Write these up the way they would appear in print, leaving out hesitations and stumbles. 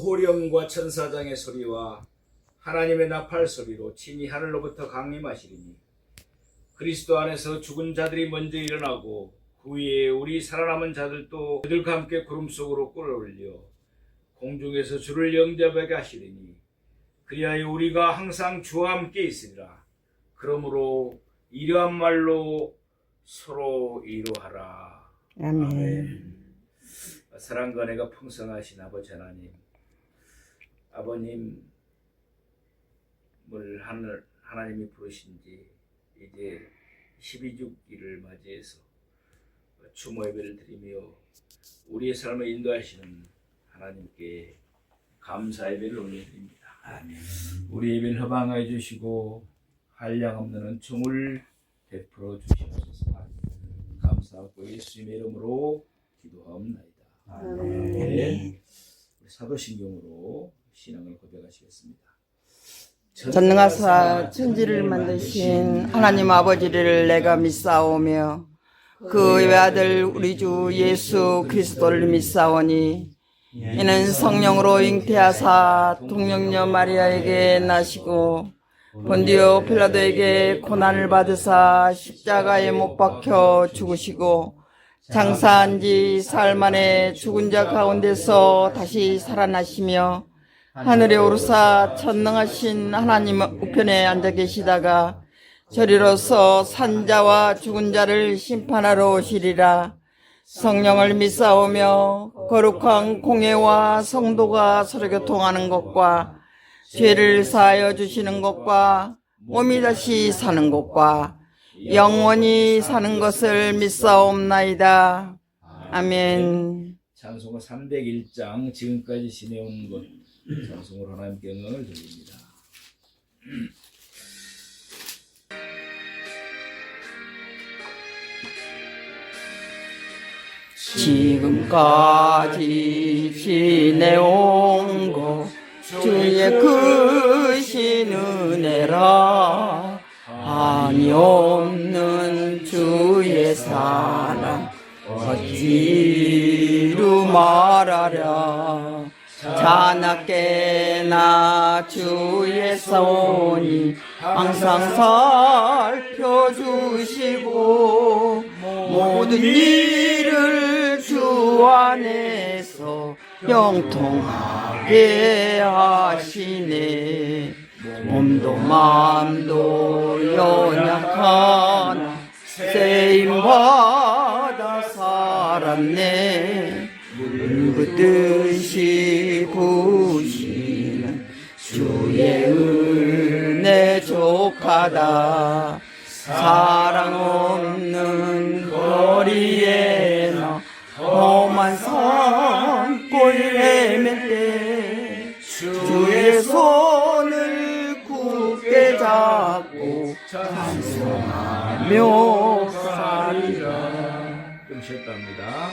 호령과 천사장의 소리와 하나님의 나팔 소리로 친히 하늘로부터 강림하시리니 그리스도 안에서 죽은 자들이 먼저 일어나고 후에 우리 살아남은 자들도 그들과 함께 구름 속으로 끌어올려 공중에서 주를 영접하게 하시리니 그리하여 우리가 항상 주와 함께 있으리라. 그러므로 이러한 말로 서로 위로하라. 아멘. 사랑과 은혜가 풍성하신 아버지 하나님, 아버님을 하나님이 부르신 지 이제 12주기를 맞이해서 추모 예배를 드리며 우리의 삶을 인도하시는 하나님께 감사 예배를 올려드립니다. 아멘. 우리 예배를 허방하여 주시고 한량없는 은총을 베풀어 주시옵소서. 감사하고 예수님의 이름으로 기도하옵나이다. 아멘. 사도신경으로 신앙을 고백하시겠습니다. 전능하사 천지를 만드신 하나님 아버지를 내가 믿사오며 그 외아들 우리 주 예수 그리스도를 믿사오니 이는 성령으로 잉태하사 동정녀 마리아에게 나시고 본디오 필라도에게 고난을 받으사 십자가에 못 박혀 죽으시고 장사한 지 사흘 만에 죽은 자 가운데서 다시 살아나시며 하늘에 오르사 전능하신 하나님 우편에 앉아 계시다가 저리로서 산자와 죽은 자를 심판하러 오시리라. 성령을 믿사오며 거룩한 공회와 성도가 서로 교통하는 것과 죄를 사하여 주시는 것과 몸이 다시 사는 것과 영원히 사는 것을 믿사옵나이다. 아멘. 찬송가 301장 지금까지 지내온 것 찬송으로 하나님께 영광을 돌립니다. 지금까지 지내온 것 주의 크신 은혜라. 한이 없는 주의 사랑 어찌루 말하랴. 자나깨나 주의 손이 항상 살펴주시고 모든 일을 주 안에서 형통하게 하시네. 몸도 마음도 연약하나 쓰임받아 살았네. 물붓듯이 부시는 주의 은혜 족하다. 사랑 없는 거리에나 험한 산골 헤맬 때 주의 손을 굳게 잡고 찬송하며 살리라. 좀 쉬었다 합니다.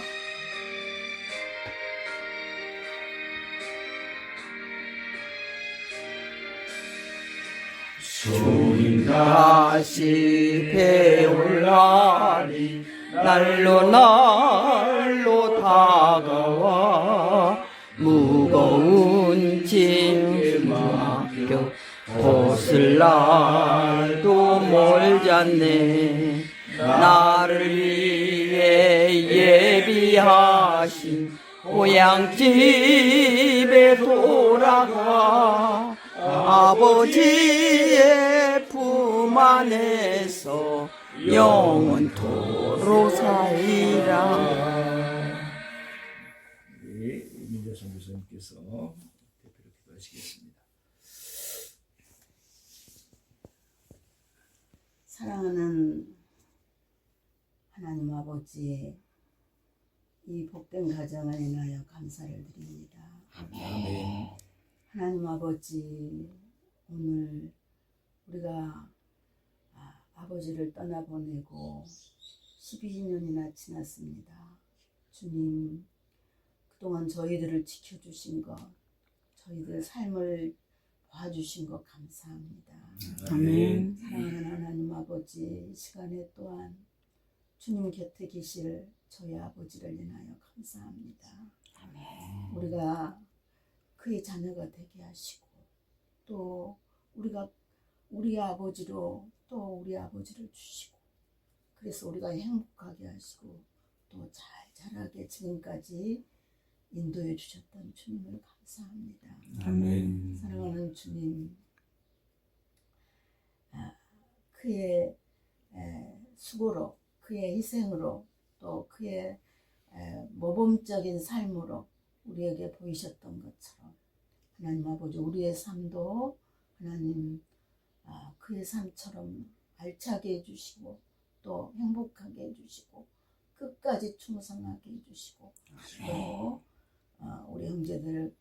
주님 다시 배올 날이 날로 날로 다가와 무거운 짐 맡겨 벗을 날도 멀지 않네. 나를 위해 예비하신 고향집에 돌아가 아버지의 품 안에서 영원토록 살리라. 네, 민자 선교사님께서 대표로 기도하시겠습니다. 사랑하는 하나님 아버지, 이 복된 가정을 인하여 감사를 드립니다. 아멘. 하나님 아버지, 오늘 우리가 아버지를 떠나보내고 12년이나 지났습니다. 주님, 그동안 저희들을 지켜주신 것, 저희들 삶을 봐주신 것 감사합니다. 아멘. 사랑하는 하나님 아버지, 이 시간에 또한 주님 곁에 계실 저희 아버지를 인하여 감사합니다. 우리가 그의 자녀가 되게 하시고 또 우리가 우리 아버지로 또 우리 아버지를 주시고 그래서 우리가 행복하게 하시고 또 잘 자라게 지금까지 인도해 주셨던 주님을 감사합니다. 아멘. 사랑하는 주님, 그의 수고로 그의 희생으로 또 그의 모범적인 삶으로 우리에게 보이셨던 것처럼 하나님 아버지 우리의 삶도 하나님 그의 삶처럼 알차게 해주시고 또 행복하게 해주시고 끝까지 충성하게 해주시고 또 우리 형제들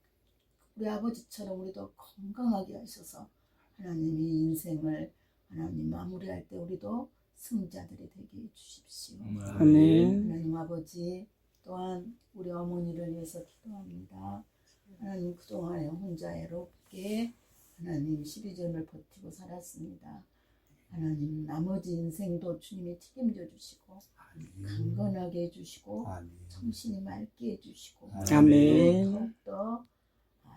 우리 아버지처럼 우리도 건강하게 하셔서 하나님이 인생을 하나님 마무리할 때 우리도 승자들이 되게 해주십시오. 아멘. 하나님 아버지 또한 우리 어머니를 위해서 기도합니다. 하나님 그동안에 혼자 애롭게 하나님 12전을 버티고 살았습니다. 하나님 나머지 인생도 주님이 책임져 주시고 강건하게 해주시고 정신이 맑게 해주시고 아멘. 더욱더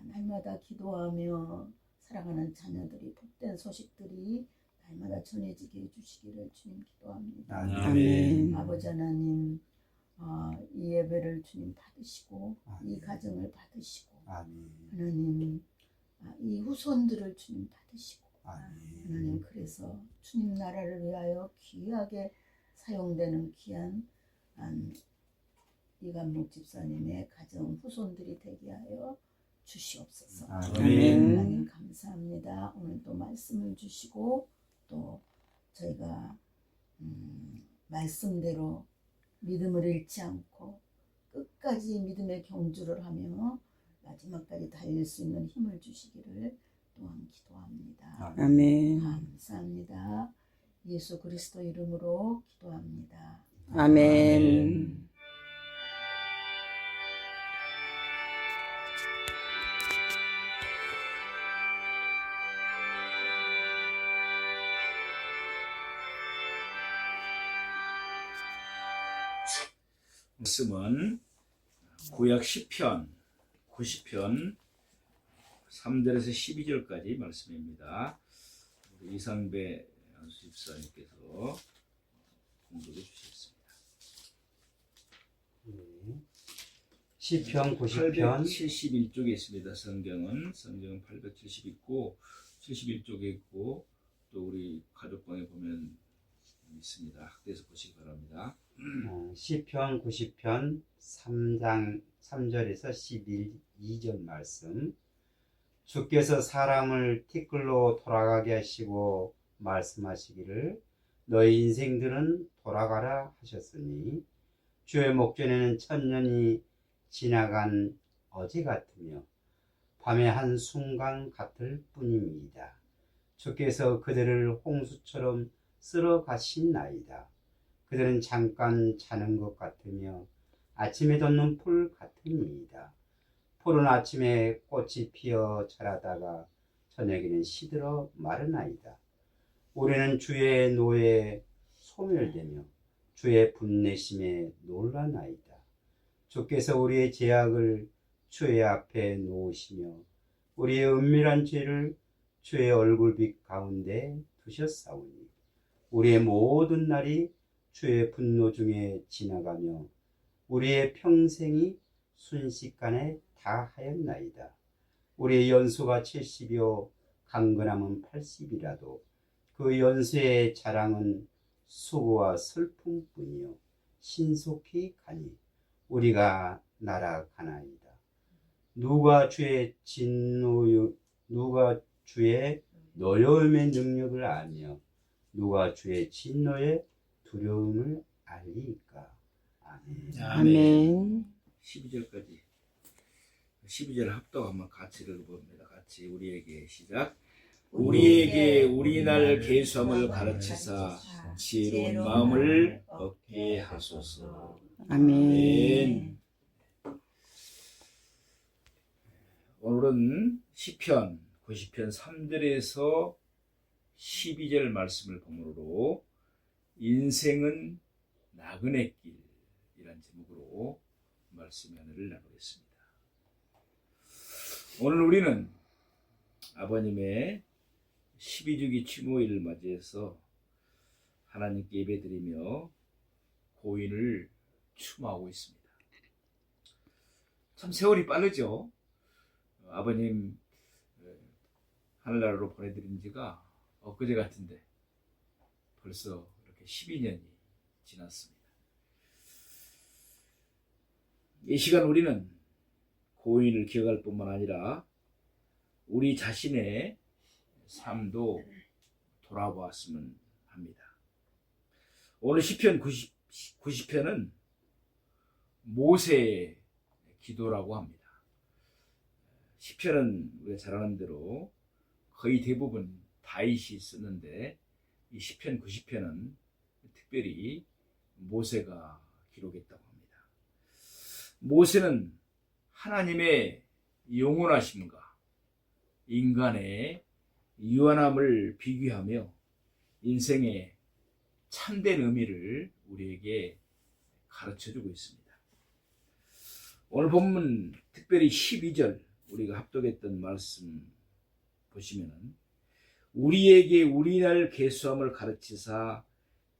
날마다 기도하며 살아가는 자녀들이 복된 소식들이 날마다 전해지게 해주시기를 주님 기도합니다. 아멘. 아버지 하나님 이 예배를 주님 받으시고 이 가정을 받으시고 하나님 이 후손들을 주님 받으시고 하나님 그래서 주님 나라를 위하여 귀하게 사용되는 귀한 이간목 집사님의 가정 후손들이 되게 하여 주시옵소서. 아멘. 하나님 감사합니다. 오늘 또 말씀을 주시고 또 저희가 말씀대로 믿음을 잃지 않고 끝까지 믿음의 경주를 하며 마지막까지 달릴 수 있는 힘을 주시기를 또한 기도합니다. 아멘. 감사합니다. 예수 그리스도 이름으로 기도합니다. 아멘. 말씀은 구약 10편 90편 3절에서 12절까지 말씀입니다. 우리 이상배 연수집사님께서 공독해 주시겠습니다. 시편 90편 871쪽에 있습니다. 성경은 870 있고 71쪽에 있고 또 우리 가족방에 보면 있습니다. 학대해서 보시기 바랍니다. 시편 90편 3장 3절에서 2절 말씀. 주께서 사람을 티끌로 돌아가게 하시고 말씀하시기를 너희 인생들은 돌아가라 하셨으니 주의 목전에는 천년이 지나간 어제 같으며 밤의 한 순간 같을 뿐입니다. 주께서 그들을 홍수처럼 쓸어 가신나이다. 그들은 잠깐 자는 것 같으며 아침에 돋는 풀 같으니이다. 푸른 아침에 꽃이 피어 자라다가 저녁에는 시들어 마르나이다. 우리는 주의 노에 소멸되며 주의 분내심에 놀라나이다. 주께서 우리의 죄악을 주의 앞에 놓으시며 우리의 은밀한 죄를 주의 얼굴빛 가운데 두셨사오니 우리의 모든 날이 주의 분노 중에 지나가며 우리의 평생이 순식간에 다하였나이다. 우리의 연수가 70이요 강건함은 80이라도 그 연수의 자랑은 수고와 슬픔뿐이요 신속히 가니 우리가 날아가나이다. 누가 주의 노여움의 능력을 아며 누가 주의 진노의 두려움을 알리까. 아멘. 아멘. 12절까지 12절 합독 한번 같이 읽어봅니다. 같이 우리에게 시작. 우리에게 우리날 계수함을 가르치사 지혜로운 마음을 얻게 하소서. 아멘. 오늘은 시편 90편 3절에서 12절 말씀을 본문으로 인생은 나그네 길이란 제목으로 말씀의 하늘을 나누겠습니다. 오늘 우리는 아버님의 12주기 추모일을 맞이해서 하나님께 예배드리며 고인을 추모하고 있습니다. 참 세월이 빠르죠. 아버님 하늘나라로 보내드린 지가 엊그제 같은데 벌써 이렇게 12년이 지났습니다. 이 시간 우리는 고인을 기억할 뿐만 아니라 우리 자신의 삶도 돌아보았으면 합니다. 오늘 시편 90편은 모세의 기도라고 합니다. 시편은 우리가 잘 아는 대로 거의 대부분 다윗이 쓰는데 이 시편 90편은 특별히 모세가 기록했다고 합니다. 모세는 하나님의 영원하심과 인간의 유한함을 비교하며 인생의 참된 의미를 우리에게 가르쳐주고 있습니다. 오늘 본문 특별히 12절 우리가 합독했던 말씀 보시면은 우리에게 우리날 계수함을 가르치사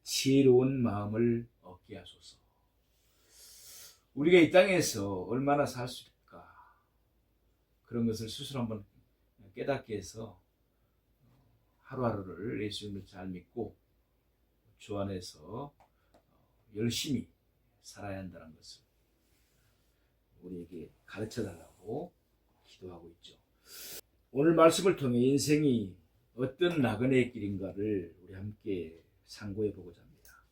지혜로운 마음을 얻게 하소서. 우리가 이 땅에서 얼마나 살 수 있을까? 그런 것을 스스로 한번 깨닫게 해서 하루하루를 예수님을 잘 믿고 주 안에서 열심히 살아야 한다는 것을 우리에게 가르쳐달라고 기도하고 있죠. 오늘 말씀을 통해 인생이 어떤 나그네의 길인가를 우리 함께 상고해 보고자 합니다.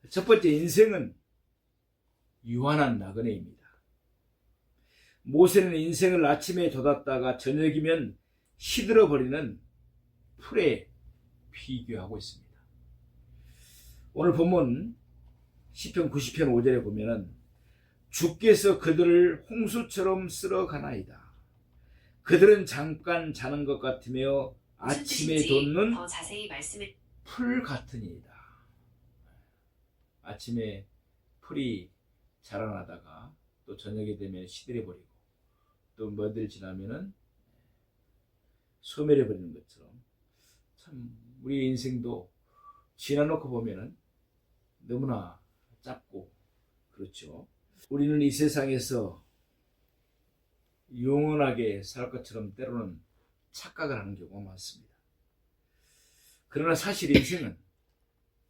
첫 번째, 인생은 유한한 나그네입니다. 모세는 인생을 아침에 돋았다가 저녁이면 시들어버리는 풀에 비교하고 있습니다. 오늘 본문 시편 90편 5절에 보면은 주께서 그들을 홍수처럼 쓸어가나이다. 그들은 잠깐 자는 것 같으며 아침에 돋는 더 자세히 말씀을 풀 같으니이다. 아침에 풀이 자라나다가 또 저녁이 되면 시들어버리고 또 며칠 지나면은 소멸해버리는 것처럼 참 우리 인생도 지나놓고 보면은 너무나 짧고 그렇죠. 우리는 이 세상에서 영원하게 살 것처럼 때로는 착각을 하는 경우가 많습니다. 그러나 사실 인생은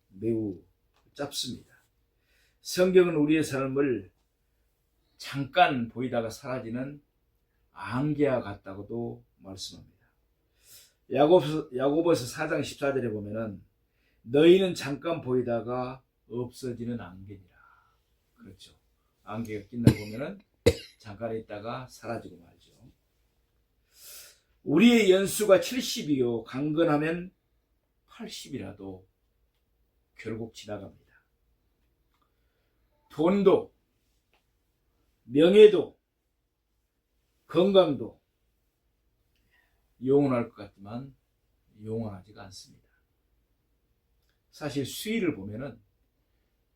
매우 짧습니다. 성경은 우리의 삶을 잠깐 보이다가 사라지는 안개와 같다고도 말씀합니다. 야고보서 4장 14절에 보면은 너희는 잠깐 보이다가 없어지는 안개니라. 그렇죠. 안개가 끝나고 보면은 잠깐 있다가 사라지고 말죠. 우리의 연수가 70이요 강건하면 80이라도 결국 지나갑니다. 돈도 명예도 건강도 영원할 것 같지만 영원하지가 않습니다. 사실 수위를 보면은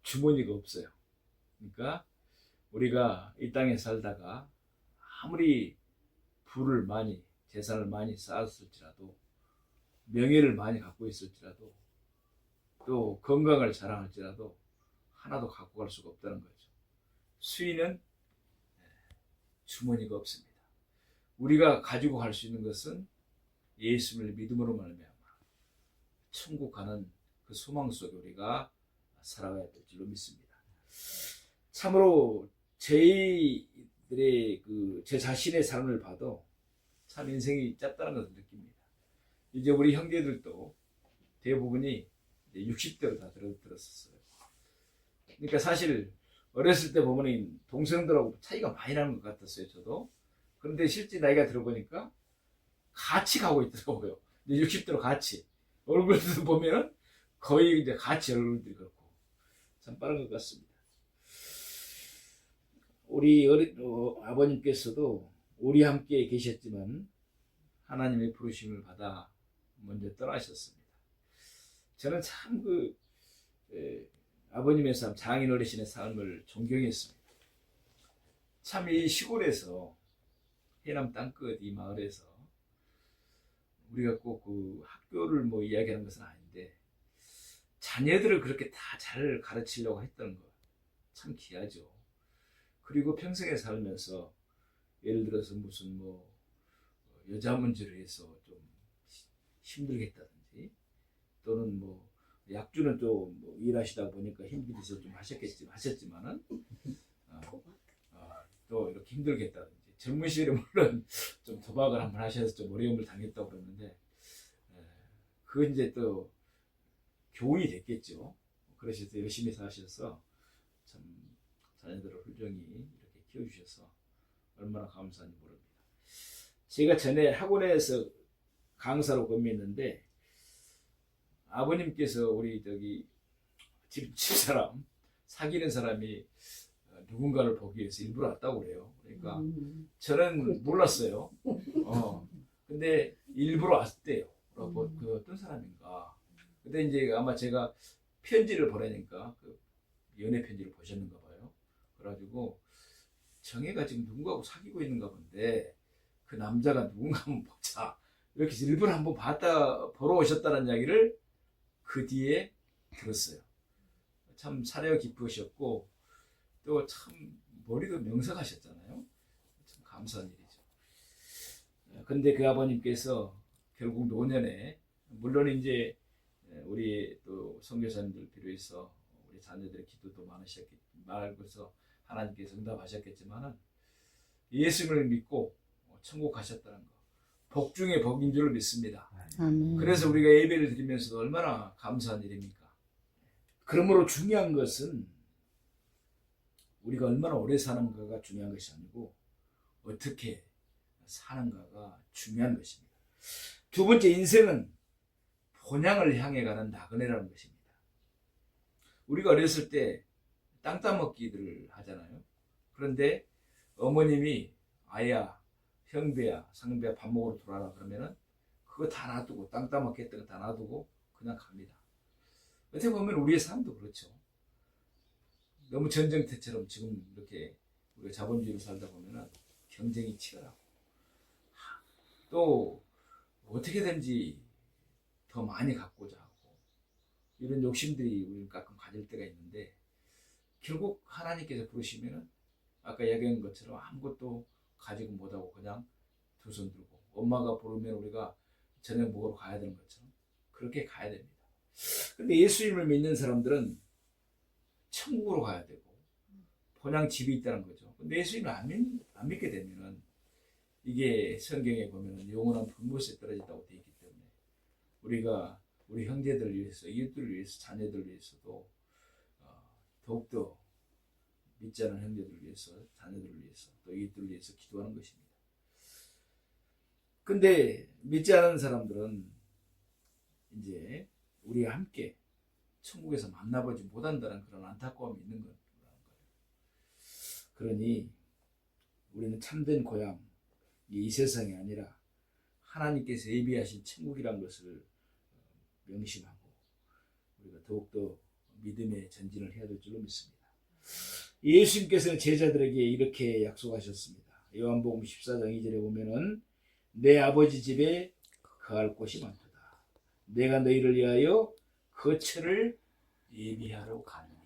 주머니가 없어요. 그러니까 우리가 이 땅에 살다가 아무리 부를 많이 재산을 많이 쌓았을지라도 명예를 많이 갖고 있을지라도 또 건강을 자랑할지라도 하나도 갖고 갈 수가 없다는 거죠. 수위는 주머니가 없습니다. 우리가 가지고 갈 수 있는 것은 예수를 믿음으로 말미암아 천국 가는 그 소망 속에 우리가 살아가야 될 줄로 믿습니다. 참으로 제 자신의 삶을 봐도 참 인생이 짧다는 것을 느낍니다. 이제 우리 형제들도 대부분이 60대로 다 들었었어요. 그러니까 사실 어렸을 때 보면 동생들하고 차이가 많이 나는 것 같았어요, 저도. 그런데 실제 나이가 들어보니까 같이 가고 있더라고요. 이제 60대로 같이. 얼굴도 보면은 거의 이제 같이 얼굴들이 그렇고. 참 빠른 것 같습니다. 우리 아버님께서도 우리 함께 계셨지만 하나님의 부르심을 받아 먼저 떠나셨습니다. 저는 참 아버님의 삶, 장인 어르신의 삶을 존경했습니다. 참 이 시골에서 해남 땅끝 이 마을에서 우리가 꼭 그 학교를 뭐 이야기하는 것은 아닌데 자녀들을 그렇게 다 잘 가르치려고 했던 거 참 귀하죠. 그리고 평생에 살면서 예를 들어서 무슨 뭐 여자 문제로 해서 좀 힘들겠다든지 또는 뭐 약주는 또 뭐 일하시다 보니까 힘이 돼서 좀 하셨지만은 또 이렇게 힘들겠다든지 젊은 시절에 물론 좀 도박을 한번 하셔서 좀 어려움을 당했다고 그러는데 그건 이제 또 교훈이 됐겠죠. 그러셔서 열심히 사셔서 참 자녀들을 훌륭히 이렇게 키워주셔서 얼마나 감사한지 모릅니다. 제가 전에 학원에서 강사로 근무했는데 아버님께서 우리 저기 집사람 사귀는 사람이 누군가를 보기 위해서 일부러 왔다고 그래요. 그러니까 저는 몰랐어요. 근데 일부러 왔대요. 그 어떤 사람인가. 근데 이제 아마 제가 편지를 보내니까 그 연애 편지를 보셨는가 봐요. 그래가지고 정혜가 지금 누군가하고 사귀고 있는가 본데 그 남자가 누군가 한번 보자. 이렇게 일부러 한번 보러 오셨다는 이야기를 그 뒤에 들었어요. 참 사려 깊으셨고 또 참 머리도 명석하셨잖아요. 참 감사한 일이죠. 근데 그 아버님께서 결국 노년에 물론 이제 우리 또 선교사님들 비롯해서 우리 자녀들의 기도도 많으셔서 하나님께서 응답하셨겠지만은 예수님을 믿고 천국 가셨다는 거 복 중에 복인 줄 믿습니다. 아멘. 그래서 우리가 예배를 드리면서도 얼마나 감사한 일입니까? 그러므로 중요한 것은 우리가 얼마나 오래 사는가가 중요한 것이 아니고 어떻게 사는가가 중요한 것입니다. 두 번째, 인생은 본향을 향해 가는 나그네라는 것입니다. 우리가 어렸을 때 땅 따먹기들을 하잖아요. 그런데 어머님이 아야, 형배야, 상배야 밥 먹으러 돌아라 그러면은 그거 다 놔두고 땅 따먹기 했던 거 다 놔두고 그냥 갑니다. 어떻게 보면 우리의 삶도 그렇죠. 너무 전쟁터처럼 지금 이렇게 우리가 자본주의로 살다 보면은 경쟁이 치열하고 또 어떻게든지 더 많이 갖고자 하고 이런 욕심들이 우리는 가끔 가질 때가 있는데 결국 하나님께서 부르시면은 아까 이야기한 것처럼 아무것도 가지고 못하고 그냥 두 손 들고 엄마가 부르면 우리가 저녁 먹으러 가야 되는 것처럼 그렇게 가야 됩니다. 근데 예수님을 믿는 사람들은 천국으로 가야 되고 본향 집이 있다는 거죠. 근데 예수님을 안 믿게 되면은 이게 성경에 보면은 영원한 불못에 떨어진다고 되어 있기 때문에 우리가 우리 형제들을 위해서, 이웃들을 위해서, 자녀들을 위해서도 더욱더 믿지 않은 형제들을 위해서, 자녀들을 위해서, 또 이웃들을 위해서 기도하는 것입니다. 근데 믿지 않은 사람들은 이제 우리와 함께 천국에서 만나보지 못한다는 그런 안타까움이 있는 거라는 거예요. 그러니 우리는 참된 고향, 이 세상이 아니라 하나님께서 예비하신 천국이란 것을 명심하고 우리가 더욱더 믿음의 전진을 해야 될 줄로 믿습니다. 예수님께서는 제자들에게 이렇게 약속하셨습니다. 요한복음 14장 2절에 보면은 내 아버지 집에 거할 곳이 많도다. 내가 너희를 위하여 거처를 예비하러 가노니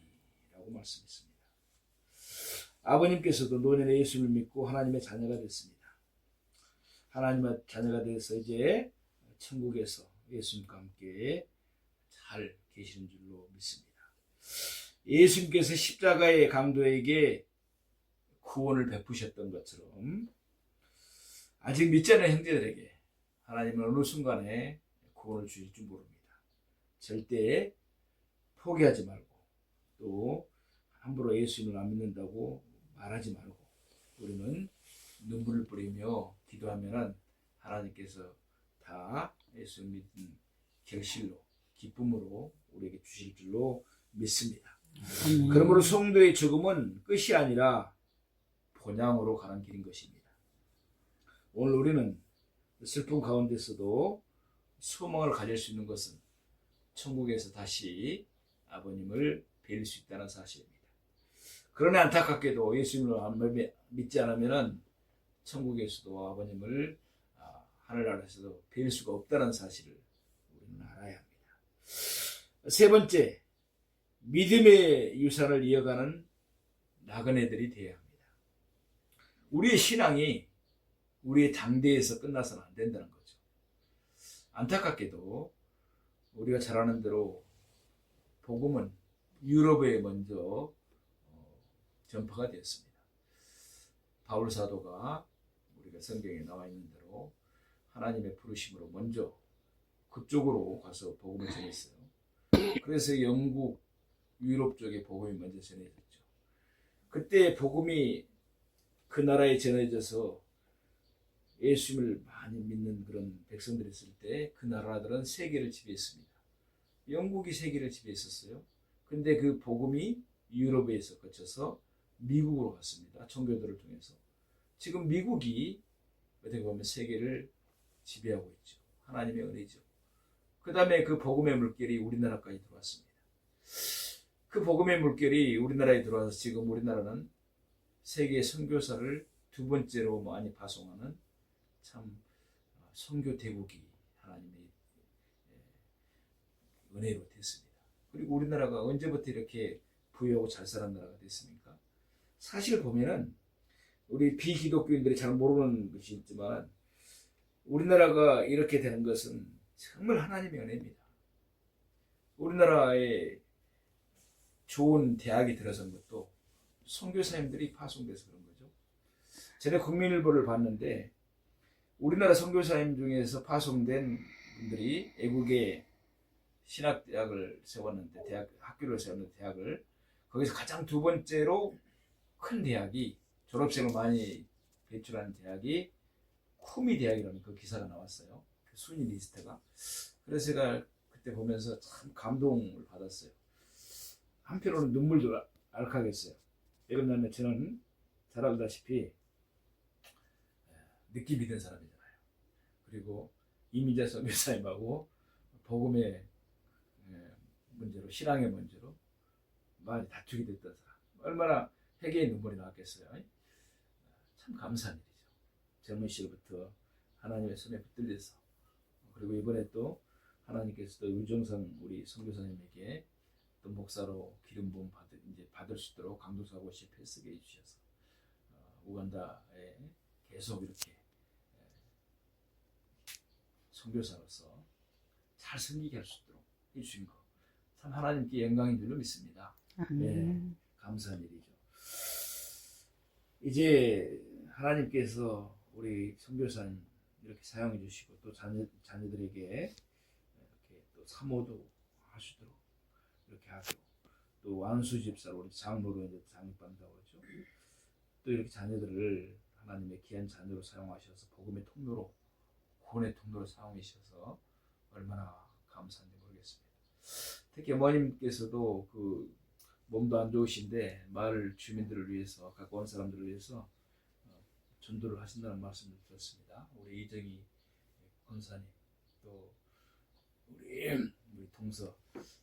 라고 말씀했습니다. 아버님께서도 노년에 예수를 믿고 하나님의 자녀가 됐습니다. 하나님의 자녀가 돼서 이제 천국에서 예수님과 함께 잘 계시는 줄로 믿습니다. 예수님께서 십자가의 강도에게 구원을 베푸셨던 것처럼 아직 믿지 않는 형제들에게 하나님은 어느 순간에 구원을 주실 줄 모릅니다. 절대 포기하지 말고 또 함부로 예수님을 안 믿는다고 말하지 말고 우리는 눈물을 뿌리며 기도하면은 하나님께서 다 예수 믿는 결실로 기쁨으로 우리에게 주실 줄로 믿습니다. 그러므로 성도의 죽음은 끝이 아니라 본향으로 가는 길인 것입니다. 오늘 우리는 슬픔 가운데서도 소망을 가질 수 있는 것은 천국에서 다시 아버님을 뵐 수 있다는 사실입니다. 그러나 안타깝게도 예수님을 믿지 않으면 천국에서도 아버님을 하늘나라에서도 뵐 수가 없다는 사실을 우리는 알아야 합니다. 세 번째, 믿음의 유산을 이어가는 나그네들이 되어야 합니다. 우리의 신앙이 우리의 당대에서 끝나서는 안 된다는 거죠. 안타깝게도 우리가 잘 아는 대로 복음은 유럽에 먼저 전파가 되었습니다. 바울 사도가 우리가 성경에 나와 있는 대로 하나님의 부르심으로 먼저 그쪽으로 가서 복음을 전했어요. 그래서 영국, 유럽 쪽에 복음이 먼저 전해졌죠. 그때 복음이 그 나라에 전해져서 예수님을 많이 믿는 그런 백성들이 있을 때 그 나라들은 세계를 지배했습니다. 영국이 세계를 지배했었어요. 근데 그 복음이 유럽에서 거쳐서 미국으로 갔습니다. 청교도를 통해서. 지금 미국이 어떻게 보면 세계를 지배하고 있죠. 하나님의 은혜죠. 그 다음에 그 복음의 물결이 우리나라까지 들어왔습니다. 그 복음의 물결이 우리나라에 들어와서 지금 우리나라는 세계 선교사를 두 번째로 많이 파송하는 참 선교 대국이 하나님의 은혜로 됐습니다. 그리고 우리나라가 언제부터 이렇게 부유하고 잘 사는 나라가 됐습니까? 사실 보면은 우리 비기독교인들이 잘 모르는 것이 있지만 우리나라가 이렇게 되는 것은 정말 하나님의 은혜입니다. 우리나라에 좋은 대학이 들어선 것도 선교사님들이 파송돼서 그런 거죠. 전에 국민일보를 봤는데 우리나라 선교사님 중에서 파송된 분들이 외국에 신학대학을 세웠는데 학교를 세웠는데 대학을 거기서 가장 두 번째로 큰 대학이 졸업생을 많이 배출한 대학이 쿠미 대학이라는 그 기사가 나왔어요. 그 순위 리스트가. 그래서 제가 그때 보면서 참 감동을 받았어요. 한편으로는 눈물도 알컥했어요. 왜 그러냐면 저는 잘 알다시피 늦게 믿은 사람이잖아요. 그리고 이민자 선교사님하고 복음의 문제로, 신앙의 문제로 많이 다투게 됐던 사람. 얼마나 회개의 눈물이 나왔겠어요. 참 감사한 일이죠. 젊은 시절부터 하나님의 손에 붙들려서, 그리고 이번에 또 하나님께서 또 유정선 우리 선교사님에게 또 목사로 기름 부음 받을 수 있도록 강도사고시 패스게 해주셔서 우간다에 계속 이렇게 선교사로서 잘 섬기게 할 수 있도록 해주신 거 참 하나님께 영광인 줄로 믿습니다. 네, 감사한 일이죠. 이제 하나님께서 우리 선교사님 이렇게 사용해 주시고 또 자녀들에게 이렇게 또 사모도 하시도록 이렇게 하고 또 완수 집사로 우리 장로로 이제 장립받는다고 그러죠. 또 이렇게 자녀들을 하나님의 귀한 자녀로 사용하셔서 복음의 통로로, 구원의 통로로 사용해 주셔서 얼마나 감사한지 모르겠습니다. 특히 어머님께서도 그 몸도 안 좋으신데 마을 주민들을 위해서, 가까운 사람들을 위해서 전도를 하신다는 말씀을 들었습니다. 우리 이정희 권사님, 또 우리 동서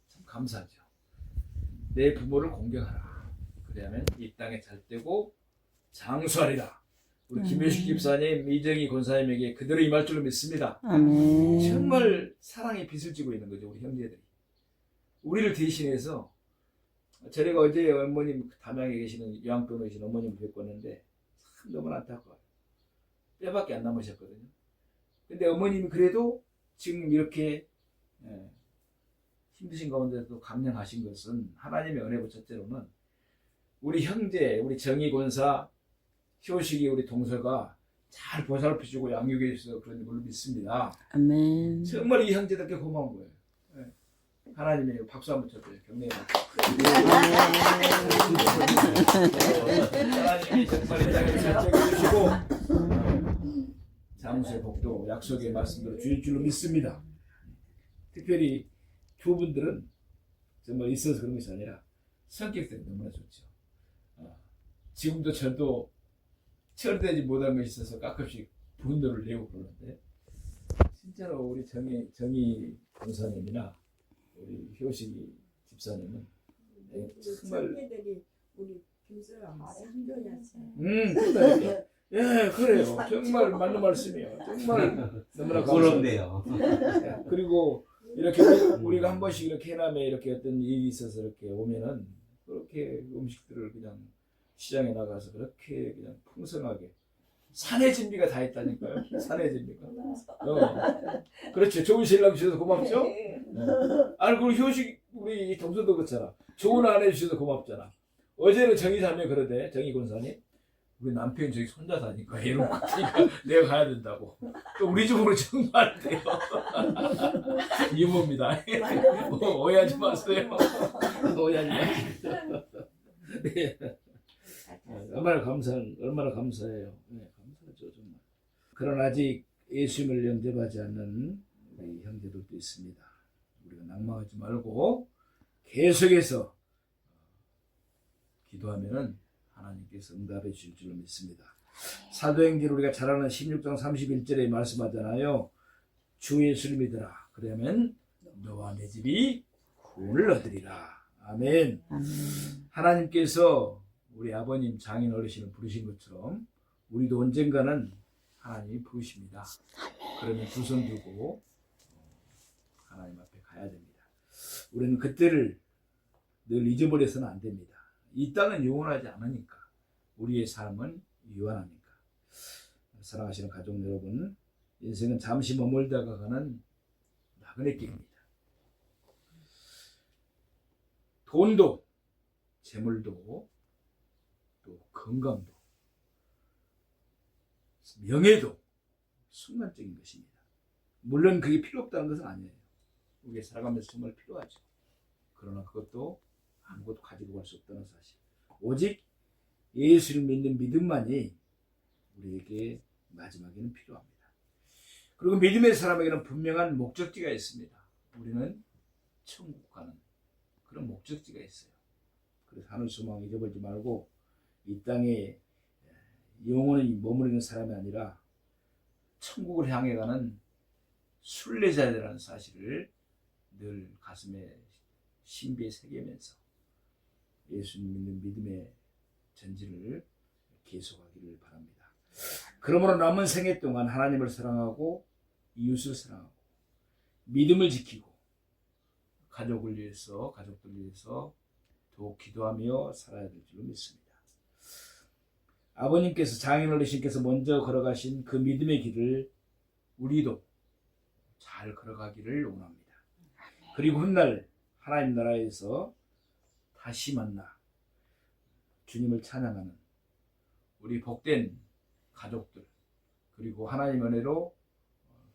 참 감사하죠. 내 부모를 공경하라. 그래야만 이 땅에 잘 되고 장수하리라. 우리 김효식 집사님, 이정희 권사님에게 그대로 임할 줄로 믿습니다. 아멘. 정말 사랑의 빛을 지고 있는 거죠, 우리 형제들이. 우리를 대신해서 저희가 어제 어머님 담양에 계시는 요양병원에 계신 어머님을 뵙고 왔는데 참 너무나 안타까워요. 뼈밖에 안 남으셨거든요. 근데 어머님이 그래도 지금 이렇게 힘드신 가운데도 감량하신 것은 하나님의 은혜고, 첫째로는 우리 형제, 우리 정희 권사, 효식이 우리 동서가 잘 보살펴주고 양육해 주셔서 그런 걸로 믿습니다. 아멘. 정말 이 형제들께 고마운 거예요. 하나님의 박수 한번 쳐줘요. 격려해. 하나님이 정말 이 땅을 잘 챙겨주시고 장수의 복도 약속의 말씀대로 주실 줄로 믿습니다. 특별히 두 분들은 정말 있어서 그런 것이 아니라 성격들이 너무나 좋죠. 지금도 저도 처리되지 못한 것이 있어서 가끔씩 분노를 내고 그러는데, 진짜로 우리 정희 권사님이나 우리 효식이 집사님은 정말 청년들이 우리 김수랑 상조였어요. 그러니까 예, 그래요. 정말 맞는 말씀이에요. 정말 너무나 감사해요. 부럽네요. 예, 그리고 이렇게 우리가 한 번씩 이렇게 해남에 이렇게 어떤 일이 있어서 이렇게 오면은 그렇게 음식들을 그냥 시장에 나가서 그렇게 그냥 풍성하게 산의 진미가 다 있다니까요. 산의 진미가. 그렇죠. 좋은 신랑 주셔서 고맙죠. 아니 그리고 효식 우리 동서도 그렇잖아. 좋은 아내 주셔서 고맙잖아. 어제는 정의 사며 그러대. 정의 권사님. 우리 남편이 저기 손자 사니까 이러고 그러니까 내가 가야 된다고. 또 우리 집으로 정말 돼요. 유머입니다. 오해하지 마세요. 오해하지 마세요. 네. 얼마나 감사해요. 네, 감사하죠 정말. 그러나 아직 예수님을 영접하지 않는 우리 형제들도 있습니다. 우리가 낭망하지 말고 계속해서 기도하면은 하나님께서 응답해 주실 줄로 믿습니다. 사도행전 우리가 잘 아는 16장 31절에 말씀하잖아요. 주 예수를 믿으라. 그러면 너와 내 집이 구원을 얻으리라. 아멘. 하나님께서 우리 아버님 장인 어르신을 부르신 것처럼 우리도 언젠가는 하나님이 부르십니다. 그러면 두 손 들고 하나님 앞에 가야 됩니다. 우리는 그때를 늘 잊어버려서는 안 됩니다. 이 땅은 영원하지 않으니까. 우리의 삶은 유한하니까. 사랑하시는 가족 여러분, 인생은 잠시 머물다가 가는 나그네 길입니다. 돈도, 재물도, 또 건강도, 명예도 순간적인 것입니다. 물론 그게 필요 없다는 것은 아니에요. 우리가 살아가면서 정말 필요하죠. 그러나 그것도 아무것도 가지고 갈 수 없다는 사실. 오직 예수를 믿는 믿음만이 우리에게 마지막에는 필요합니다. 그리고 믿음의 사람에게는 분명한 목적지가 있습니다. 우리는 천국 가는 그런 목적지가 있어요. 그래서 하늘 소망 잊어버리지 말고 이 땅에 영원히 머무르는 사람이 아니라 천국을 향해 가는 순례자들이라는 사실을 늘 가슴에 신비에 새기면서 예수님 믿는 믿음의 전지를 계속하기를 바랍니다. 그러므로 남은 생애 동안 하나님을 사랑하고 이웃을 사랑하고 믿음을 지키고 가족을 위해서 가족들 위해서 더욱 기도하며 살아야 될 줄로 믿습니다. 아버님께서 장인 어르신께서 먼저 걸어가신 그 믿음의 길을 우리도 잘 걸어가기를 원합니다. 그리고 훗날 하나님 나라에서 다시 만나 주님을 찬양하는 우리 복된 가족들 그리고 하나님 은혜로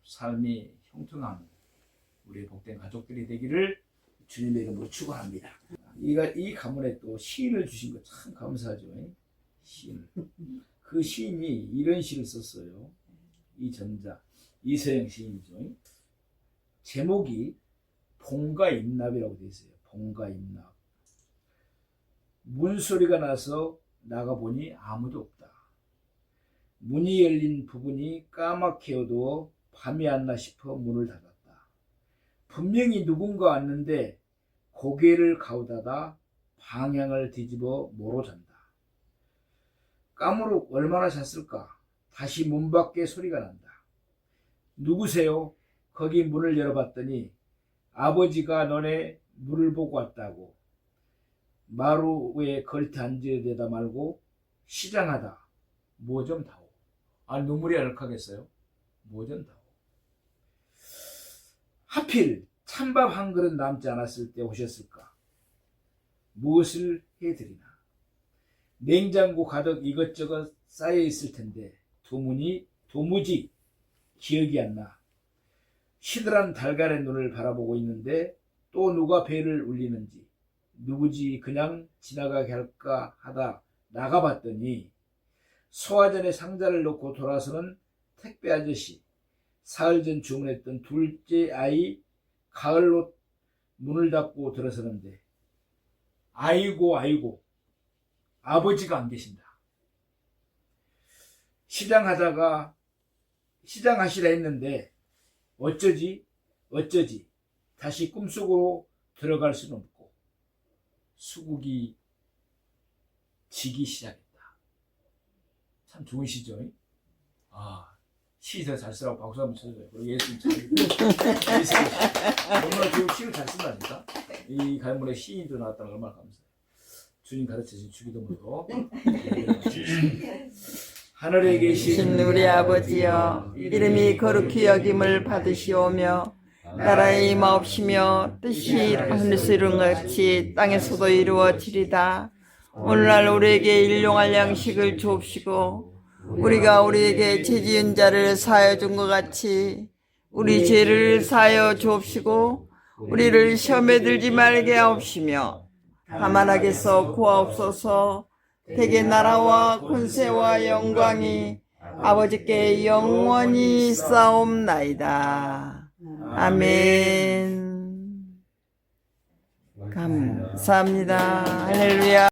삶이 형통하는 우리의 복된 가족들이 되기를 주님의 이름으로 축원합니다. 이 가문에 또 시인을 주신 거 참 감사하죠. 시인. 그 시인이 이런 시를 썼어요. 이전자 이서영 시인이죠. 제목이 봄과 임납이라고 되어 있어요. 봄과 임납. 문소리가 나서 나가보니 아무도 없다. 문이 열린 부분이 까맣게 어두워 밤이 왔나 싶어 문을 닫았다. 분명히 누군가 왔는데 고개를 가우다가 방향을 뒤집어 모로 잔다. 까무룩 얼마나 잤을까? 다시 문 밖에 소리가 난다. 누구세요? 거기 문을 열어봤더니 아버지가 너네 물을 보고 왔다고. 마루에 걸터 앉아대다 말고 시장하다. 뭐 좀 다오. 눈물이 알컥하겠어요? 뭐 좀 다오. 하필 찬밥 한 그릇 남지 않았을 때 오셨을까? 무엇을 해드리나? 냉장고 가득 이것저것 쌓여있을 텐데 도무지 기억이 안 나. 시들한 달걀의 눈을 바라보고 있는데 또 누가 배를 울리는지 누구지 그냥 지나가게 할까 하다 나가봤더니 소화전에 상자를 놓고 돌아서는 택배 아저씨, 사흘 전 주문했던 둘째 아이 가을옷 문을 닫고 들어서는데 아이고 아버지가 안 계신다. 시장하시라 했는데 어쩌지 다시 꿈속으로 들어갈 수는 없고 수국이 지기 시작했다. 참 좋으시죠? 아, 시에서 잘 쓰라고 박수 한번 쳐줘요. 그리고 예수님 잘 얼마나 지금 시를 잘 쓴다니까? 이 가문에 시인도 나왔다는 걸 얼마나 감사해요. 주님 가르쳐주신 주기도문으로 하늘에 계신 신 우리 아버지여, 이름이 거룩히 여김을 받으시오며 나라의 임하옵시며 뜻이 하늘에서 이룬 것 같이 땅에서도 이루어지리다. 오늘날 우리에게 일용할 양식을 주옵시고 우리가 우리에게 죄 지은 자를 사하여 준 것 같이 우리 죄를 사하여 주옵시고 우리를 시험에 들지 말게 하옵시며 다만 악에서 구하옵소서. 대개 나라와 권세와 영광이 아버지께 영원히 싸움나이다. 아멘. 감사합니다. 할렐루야.